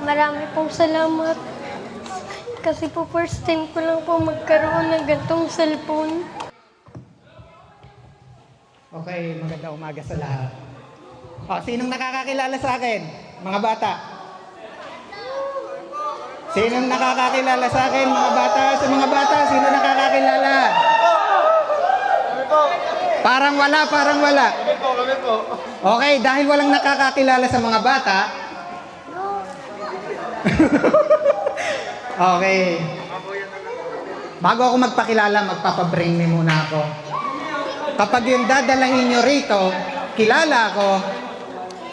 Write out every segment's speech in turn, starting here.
Marami pong salamat. Kasi po first time ko lang po magkaroon ng gantong cellphone. Okay, magandang umaga sa lahat. Sinong nakakakilala sa akin? Mga bata. Sinong nakakakilala sa akin? Mga bata. Sa mga bata, sino nakakakilala? Parang wala, parang wala. Kami po. Okay, dahil walang nakakakilala sa mga bata. Okay. Bago ako magpakilala, magpapabring me muna ako. Kapag yung dadalahin nyo rito, kilala ako,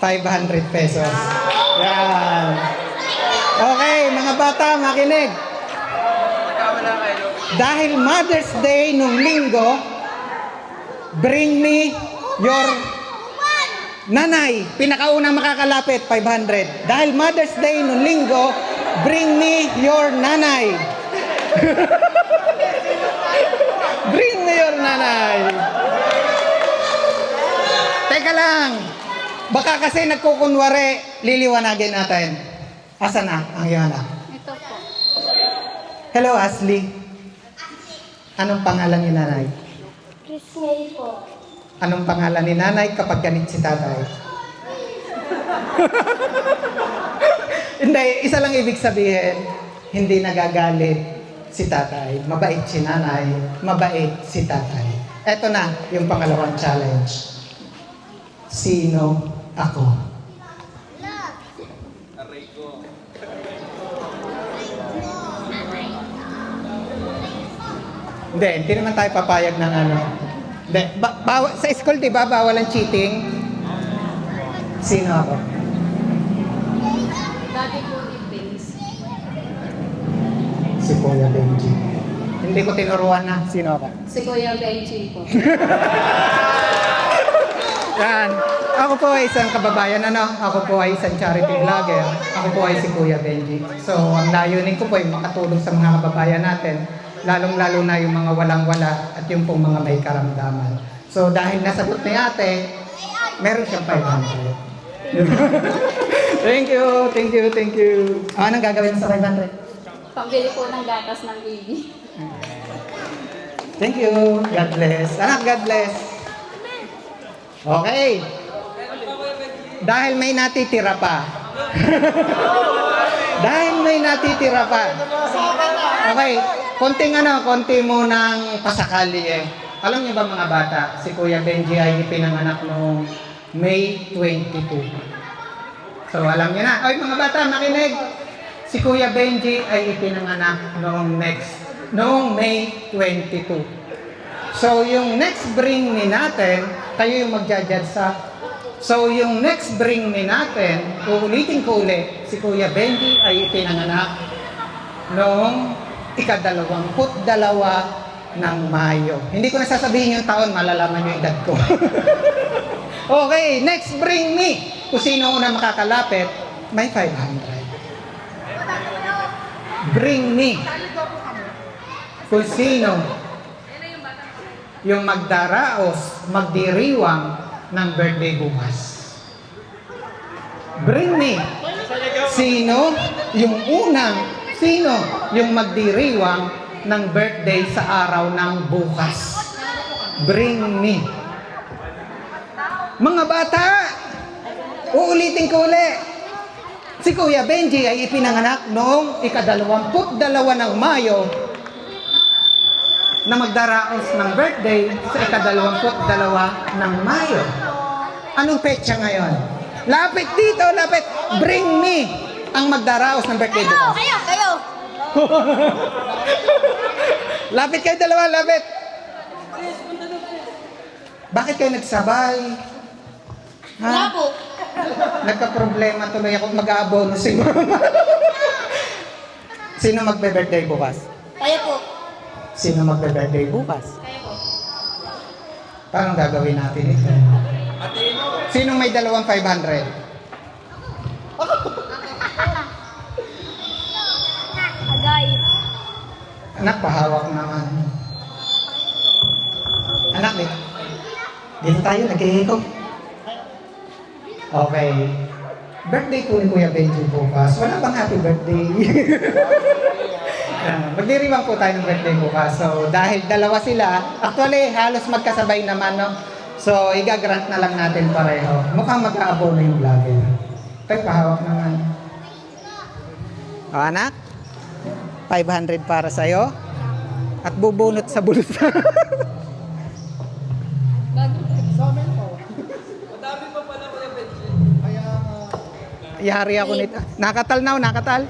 500 pesos. Yan. Okay, mga bata, makinig. Dahil Mother's Day nung linggo, bring me your nanay. Pinakaunang makakalapit, 500. Dahil Mother's Day nung linggo, bring me your nanay. Bring me your nanay. Teka lang. Baka kasi nagkukunwari, liliwanagin natin. Asa na ang iyong anak? Ito po. Hello, Ashley. Anong pangalan ni nanay? Chris May po. Anong pangalan ni nanay kapag ganit si tatay? Hindi, isa lang ibig sabihin, hindi nagagalit si tatay. Mabait si nanay, mabait si tatay. Eto na, yung pangalawang challenge. Sino ako? Hindi naman tayo papayag ng ano. Hindi, sa school, di ba, bawal ang cheating? Sino ako? Dati po ni Vince. Si Kuya Benji. Hindi ko tinuruan na. Sino ako? Si Kuya Benji po. Yan. Ako po ay isang kababayan, Ako po ay isang charity vlogger. Ako po ay si Kuya Benji. So, ang layunin ko po ay makatulong sa mga kababayan natin, lalong-lalo na yung mga walang-wala at yung pong mga may karamdaman. So, dahil nasagot ni ate, meron siyang 500. Thank you. Anong gagawin sa 500? Pambili po ng gatas ng baby. Thank you. God bless. Anak, God bless. Okay. Dahil may natitira pa. Okay. Konti munang pasakali Alam niyo ba mga bata, si Kuya Benji ay ipinanganak noong May 22. So alam niyo na. Oy mga bata, makinig. Si Kuya Benji ay ipinanganak noong May 22. So yung next bring me natin, kayo yung magja-judge sa. So yung next bring me natin, uulitin ko ulit, si Kuya Benji ay ipinanganak noong ika-22 ng Mayo. Hindi ko na sasabihin yung taon, malalaman yung edad ko. Okay, next bring me. Kung sino una makakalapit, may 500. Bring me. Kung sino yung magdaraos, magdiriwang ng birthday bukas. Bring me. Sino yung magdiriwang ng birthday sa araw ng bukas. Bring me. Mga bata, uulitin ko ulit. Si Kuya Benji ay ipinanganak noong ika-22 ng Mayo na magdaraos ng birthday sa ika-22 ng Mayo. Anong petsa ngayon? Lapit dito, lapit. Bring me ang magdaraos ng birthday bukas. Kayo! Lapit kayo dalawa, lapit. Bakit kayo nagsabay? Wala po. Nagka-problema tuloy ako mag-aabono si mama. Sino magbe-birthday bukas? Kayo po. Sino magbe-birthday bukas? Kayo po. Paano gagawin natin ito? Sino may 2,500? Agay. Anak, pahawak naman. Anak, dito tayo, nag-iikot. Okay. birthday po ni Kuya Benji bukas. Wala bang happy birthday? Magdiriwang po tayo ng birthday bukas. So, dahil dalawa sila, actually, halos magkasabay naman, no? So, igagrant na lang natin pareho. Mukhang mag-aabono yung vlogger. Tay, pahawak naman. O, anak? 500 para sa'yo. At bubunot sa bulsa. Yari ako nito. Nakatal na, nakatal.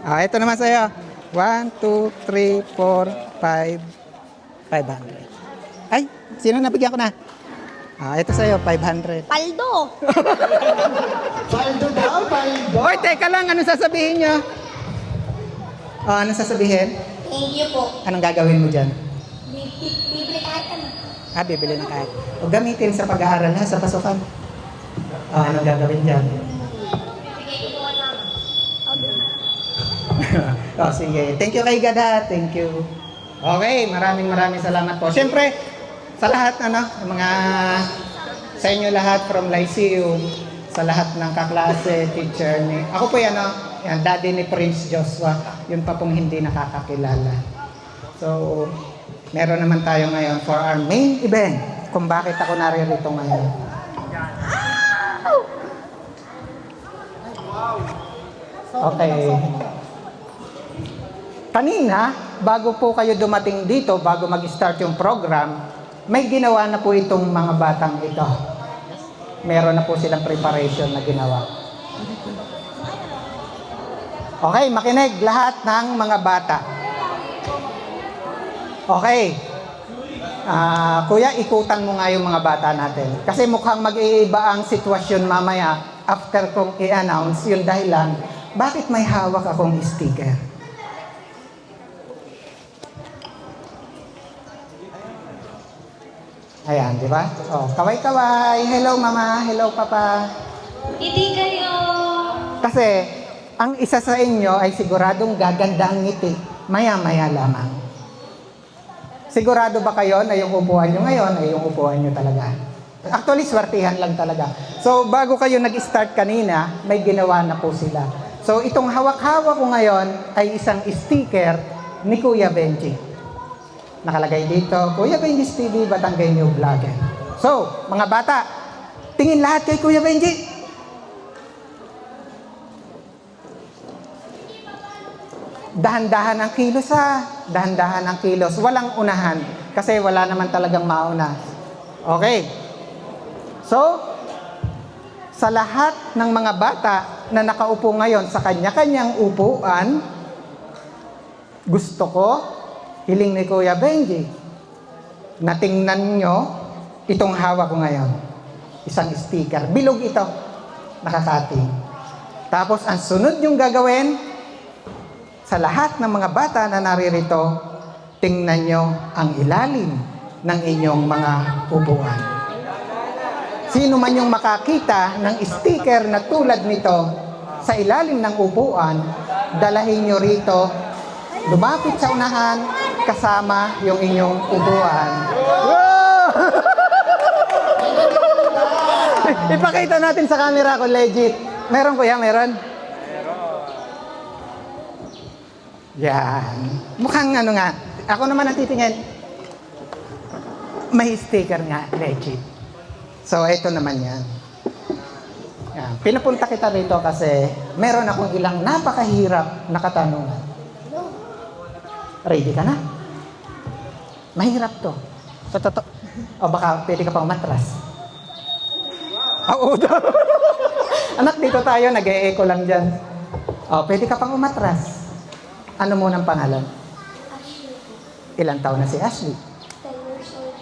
Ito naman sa'yo. 1, 2, 3, 4, 5, 500. Ay, sino nabigyan ko na? Ito sa'yo, 500. Paldo! Paldo daw, paldo. Oy, teka lang, anong sasabihin niyo? Anong sasabihin? Thank you po. Anong gagawin mo dyan? Bibili kahit ano. Bibili na kahit. O gamitin sa pag-aaral ha, sa pasukan. Anong gagawin dyan? Sige. Thank you kay Gada. Thank you. Okay, maraming salamat po. Siyempre, sa lahat, sa inyo lahat from Lyceum, sa lahat ng kaklase, teacher ni, ako po yan, daddy ni Prince Joshua, yun pa pong hindi nakakakilala. So, meron naman tayo ngayon for our main event, kung bakit ako naririto ngayon. Okay. Kanina, bago po kayo dumating dito, bago mag-start yung program, may ginawa na po itong mga batang ito. Meron na po silang preparation na ginawa. Okay, makinig lahat ng mga bata. Okay. Kuya, ikutan mo nga yung mga bata natin. Kasi mukhang mag-iiba ang sitwasyon mamaya after kong i-announce yung dahilan, bakit may hawak akong sticker? Ayan, di ba? Kaway-kaway. Hello, mama. Hello, papa. Hindi kayo. Kasi, ang isa sa inyo ay siguradong gaganda ang ngiti. Maya-maya lamang. Sigurado ba kayo na yung upuan nyo ngayon ay yung upuan nyo talaga? Actually, swertihan lang talaga. So, bago kayo nag-start kanina, may ginawa na po sila. So, itong hawak-hawak ko ngayon ay isang sticker ni Kuya Benji. Nakalagay dito, Kuya Benji's TV, Batanggenyo Vlogger. So, mga bata, tingin lahat kay Kuya Benji. Dahan-dahan ang kilos ha. Dahan-dahan ang kilos. Walang unahan. Kasi wala naman talagang mauna. Okay. So, sa lahat ng mga bata na nakaupo ngayon sa kanya-kanyang upuan, gusto ko, hiling ni Kuya Benji, na tingnan nyo itong hawak ko ngayon. Isang sticker. Bilog ito. Nakakating. Tapos, ang sunod yung gagawin, sa lahat ng mga bata na naririto, tingnan nyo ang ilalim ng inyong mga upuan. Sino man yung makakita ng sticker na tulad nito sa ilalim ng upuan, dalahin nyo rito, lumapit sa unahan, kasama yung inyong upuan. Wow! Ipakita natin sa camera kung legit. Meron kuya, meron? Yan. Mukhang nga. Ako naman natitingin. May sticker nga, legit. So, ito naman yan. Yan. Pinapunta kita rito kasi meron akong ilang napakahirap na katanungan. Ready ka na? Mahirap to. So, o baka pwede ka pang matras. Oo daw. Anak, dito tayo. Nag-e-echo lang dyan. O, pwede ka pang umatras. Ano mo ng pangalan? Ashley. Ilang taon na si Ashley? 10 years old.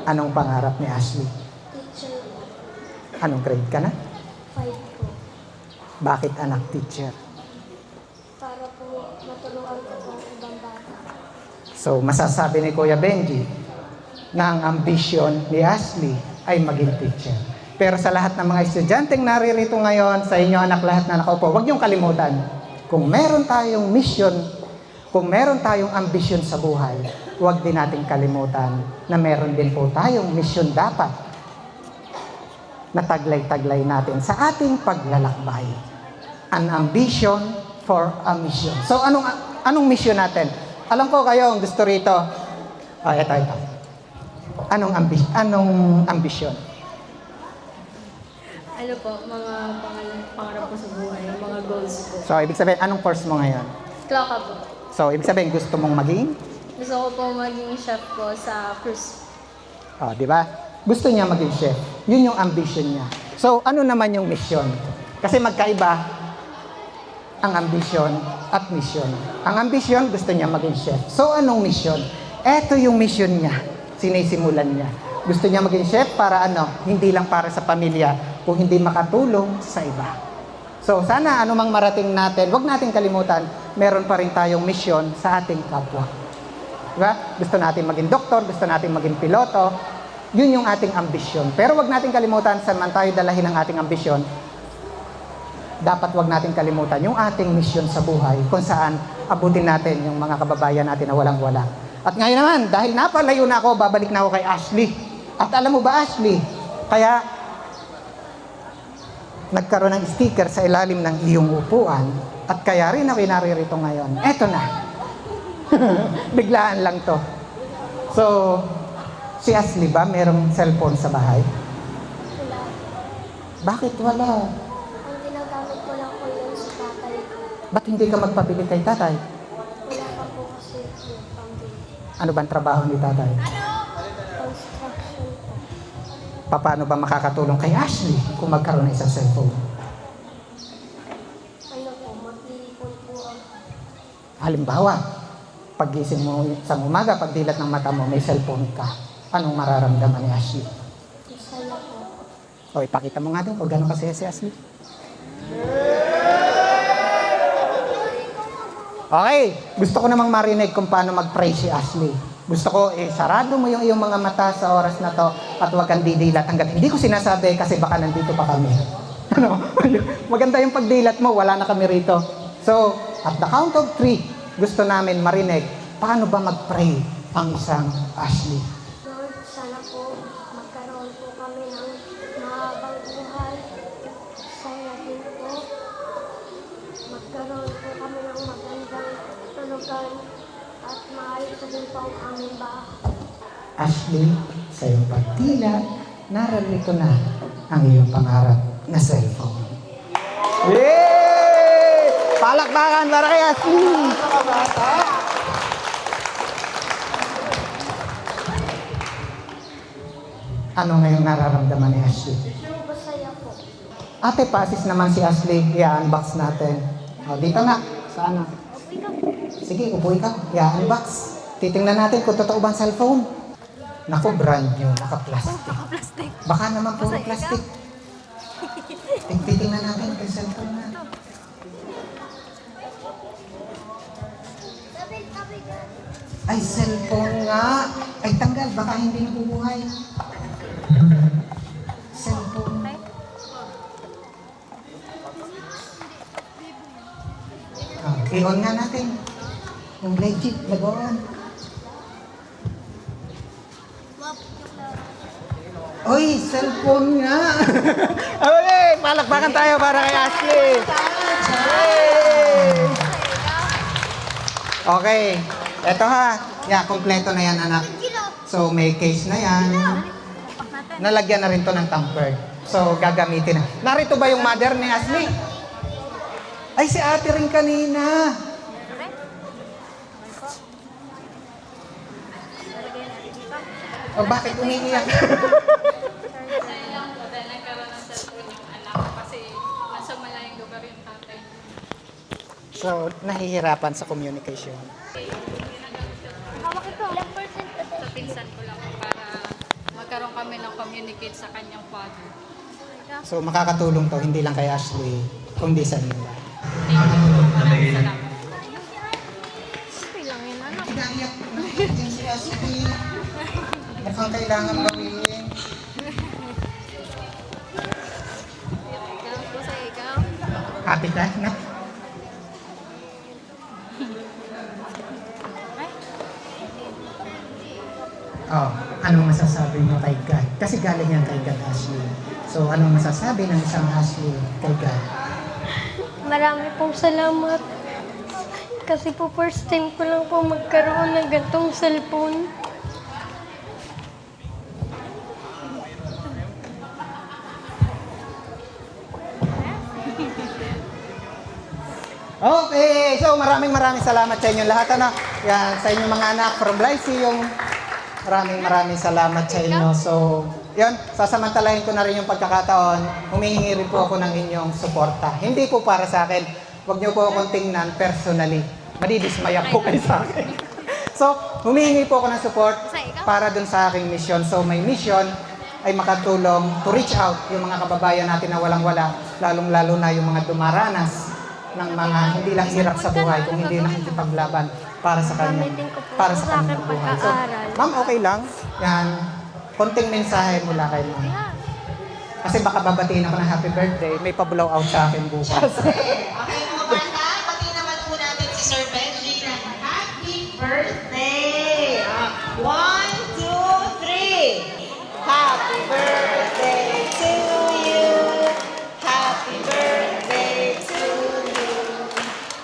Anong pangarap ni Ashley? Teacher. Anong grade ka na? 5 po. Bakit anak teacher? Para po matulungan ko po ang ibang bata. So, masasabi ni Kuya Benji na ang ambisyon ni Ashley ay maging teacher. Pero sa lahat ng mga estudyanteng naririto ngayon, sa inyo anak lahat na nakaupo, huwag niyong kalimutan. Kung meron tayong mission, kung meron tayong ambisyon sa buhay, huwag din nating kalimutan na meron din po tayong mission dapat na taglay-taglay natin sa ating paglalakbay. An ambition for a mission. So, anong mission natin? Alam ko kayo ang gusto rito. Ito. Anong ambisyon? Ano po, mga pangarap ko sa buhay, mga goals ko. So, ibig sabihin, anong course mo ngayon? Klaka po. So, ibig sabihin, gusto mong maging? Gusto ko po maging chef po sa cruise. Di ba? Gusto niya maging chef. Yun yung ambition niya. So, ano naman yung mission? Kasi magkaiba ang ambition at mission. Ang ambition, gusto niya maging chef. So, anong mission? Eto yung mission niya. Sinisimulan niya. Gusto niya maging chef para hindi lang para sa pamilya, kung hindi makatulong sa iba. So, sana anumang marating natin, wag natin kalimutan, meron pa rin tayong mission sa ating kapwa. Diba? Gusto natin maging doktor, gusto natin maging piloto, yun yung ating ambisyon. Pero wag natin kalimutan, saan man tayo dalahin ang ating ambisyon, dapat wag natin kalimutan yung ating mission sa buhay, kung saan abutin natin yung mga kababayan natin na walang-wala. At ngayon naman, dahil napalayo na ako, babalik na ako kay Ashley. At alam mo ba, Ashley, kaya nagkaroon ng sticker sa ilalim ng iyong upuan at kaya rin ako naririto ngayon. Eto na. Biglaan lang to. So, si Ashley ba merong cellphone sa bahay? Wala. Bakit wala? Ang ginagamit ko lang po yun sa tatay ko. Ba't hindi ka magpabili kay tatay? Wala pa po kasi yung pambili. Ano bang trabaho ni tatay? Construction po. Paano ba makakatulong kay Ashley kung magkaroon ng isang cellphone? Ano po, mag-iipon po ang Halimbawa, paggising mo sa umaga, pagdilat ng mata mo, may cellphone ka. Anong mararamdaman ni Ashley? masaya po. O, ipakita mo nga doon kung gano'n kasi si Ashley. Okay, gusto ko namang marinig kung paano mag-pray si Ashley. Gusto ko, sarado mo yung iyong mga mata sa oras na to at huwag kang didilat hanggat hindi ko sinasabi kasi baka nandito pa kami. Maganda yung pagdilat mo, wala na kami rito. So, at the count of 3, gusto namin marinig, paano ba mag-pray ang isang Ashley? Lord, sana po magkaroon po kami ng mahabang buhay. Sana din po magkaroon po kami ng magandang tulugan at maayos din po ang aming bahay. Ashley, sa iyong pagdilat, narito na ang iyong pangarap na cellphone. Yay! Palakpakan para kay Ashley! Ano ngayong nararamdaman ni Ashley? Masaya po. Ate, pasis naman si Ashley. I-unbox natin. O, dito na. Sa ano? Sige, upo ikaw. I-unbox. Titingnan natin kung totoo ba ang cellphone. Naku, brand new. Naka-plastic. Baka naman puro plastic. Titingnan natin kung cellphone na. Ay, cellphone nga. Ay, tanggal. Baka hindi nabubuhay. Cellphone. I-on nga natin. Yung legit, lagoan. Uy, cellphone nga. Okay, palakpakan tayo para kay Ashley. Yay! Okay, eto ha. Kompleto na yan, anak. So, may case na yan. Nalagyan na rin to ng tamper. So, gagamitin na. Narito ba yung mother ni Ashley? Ay, si ate rin kanina. O, bakit umiiyak? Dahil nagkaroon ng cellphone yung anak kasi nasa malayong lugar yung tatay. So, nahihirapan sa communication. Hawak ito. Ilang percent ka Sa pinsan ko lang para magkaroon kami ng communicate sa kanyang father. So, makakatulong to, hindi lang kay Ashley, kundi sa inyo. Thank you po. Maraming salamat. lang yun, anak. Naiyak na si Ashley. Mukhang kailangan gawin. Ikaw po sa ikaw. Happy ka, na? Oh, anong masasabi mo kay God? Kasi galing yan kay God, Ashley. So, anong masasabi ng isang hustler kay God? Marami pong salamat. Kasi po first time ko lang po magkaroon ng gantong cellphone. Okay, so maraming salamat sa inyo lahat. Ano? Yan, sa inyong mga anak from Lyceum. Maraming salamat sa inyo. So, yun, sasamantalahin ko na rin yung pagkakataon. Humihingi rin po ako ng inyong suporta. Hindi po para sa akin. Huwag niyo po akong tingnan personally. Madidismaya po kayo sa akin. So, humihingi po ako ng support para dun sa aking mission. So, may mission ay makatulong to reach out yung mga kababayan natin na walang-wala, lalong-lalo na yung mga dumaranas ng mga hindi lang hirap sa buhay, kung hindi nakikipaglaban para sa kanya, para sa kanyang buhay. So, ma'am, okay lang. Yan, konting mensahe mula kay ma'am. Kasi baka babatiin ako ng happy birthday, may pa-blow out sa akin bukas. Okay, mga bata, pati naman po natin si Sir Benji ng happy birthday! 1, 2, 3! Happy birthday to you! Happy birthday to you!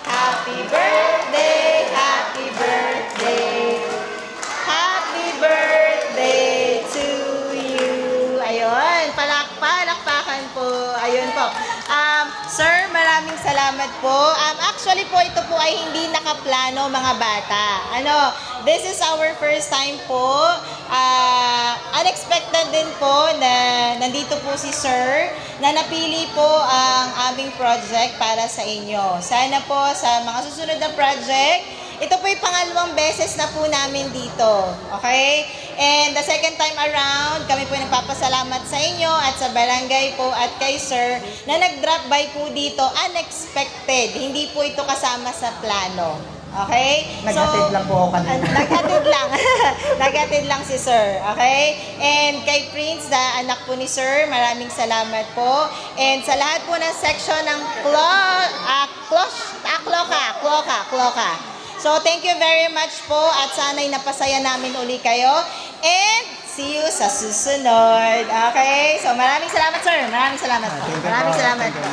Happy birthday! Happy birthday! Happy birthday to you! Ayun, palakpakan po. Ayun po. Sir, maraming salamat po. Actually po, ito po ay hindi nakaplano mga bata. This is our first time po. Unexpected din po na nandito po si Sir na napili po ang aming project para sa inyo. Sana po sa mga susunod na project, ito po yung pangalawang beses na po namin dito. Okay? And the second time around, kami po nagpapasalamat sa inyo at sa barangay po at kay Sir na nag-drop by po dito unexpected. Hindi po ito kasama sa plano. Okay? Naghatid lang po ako kanina. Naghatid lang. Naghatid lang si Sir. Okay? And kay Prince, na anak po ni Sir, maraming salamat po. And sa lahat po ng section ng Kloka. So, thank you very much po at sana'y napasaya namin uli kayo. And see you sa susunod. Okay? So, maraming salamat, Sir. Maraming salamat po. Maraming salamat po.